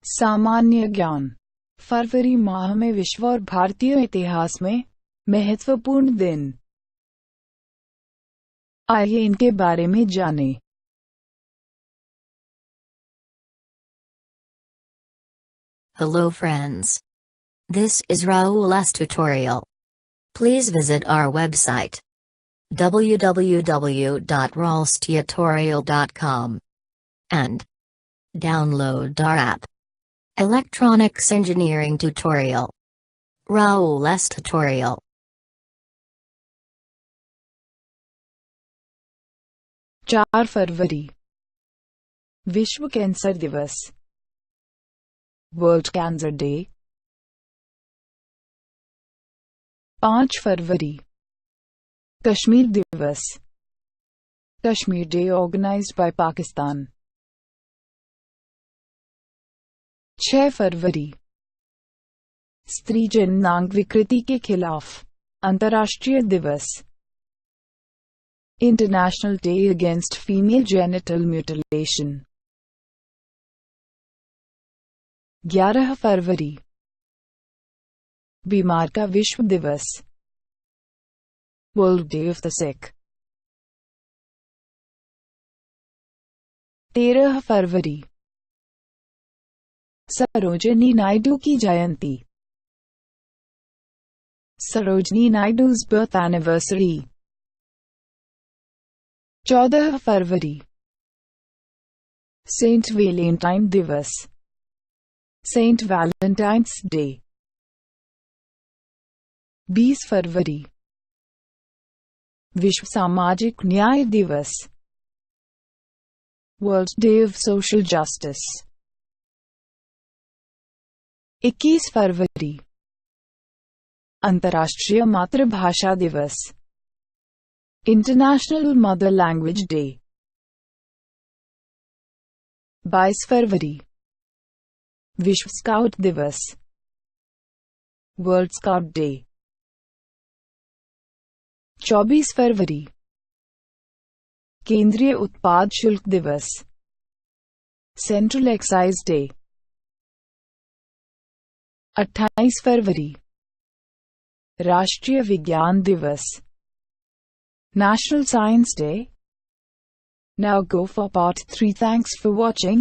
सामान्य ज्ञान। फरवरी माह में विश्व और भारतीय इतिहास में महत्वपूर्ण दिन। आइए इनके बारे में जानें। Hello friends. This is Raul's tutorial. Please visit our website www.raulstutorial.com and download our app, Electronics Engineering Tutorial. Raul's tutorial. चार फरवरी विश्व कैंसर दिवस, वर्ल्ड कैंसर डे। 5 फरवरी कश्मीर दिवस, Kashmir day organized by Pakistan. 6 फरवरी स्त्री जन्नांग विकृति के खिलाफ अंतर्राष्ट्रीय दिवस, international day against female genital mutilation. 11 फरवरी बीमार का विश्व दिवस, world day of the sick. 13 फरवरी सरोजिनी नायडू की जयंती, सरोजिनी नायडू's birth anniversary। 14 फरवरी सेंट वैलेंटाइन दिवस, सेंट वैलेंटाइन्स डे। 20 फरवरी विश्व सामाजिक न्याय दिवस, world day of social justice. 21 फरवरी अंतर्राष्ट्रीय मातृभाषा दिवस, इंटरनेशनल मदर लैंग्वेज डे। 22 फरवरी विश्व स्काउट दिवस, वर्ल्ड स्काउट डे। 24 फरवरी केंद्रीय उत्पाद शुल्क दिवस, सेंट्रल एक्साइज डे। 28 फरवरी राष्ट्रीय विज्ञान दिवस, National Science Day. Now go for part 3. Thanks for watching.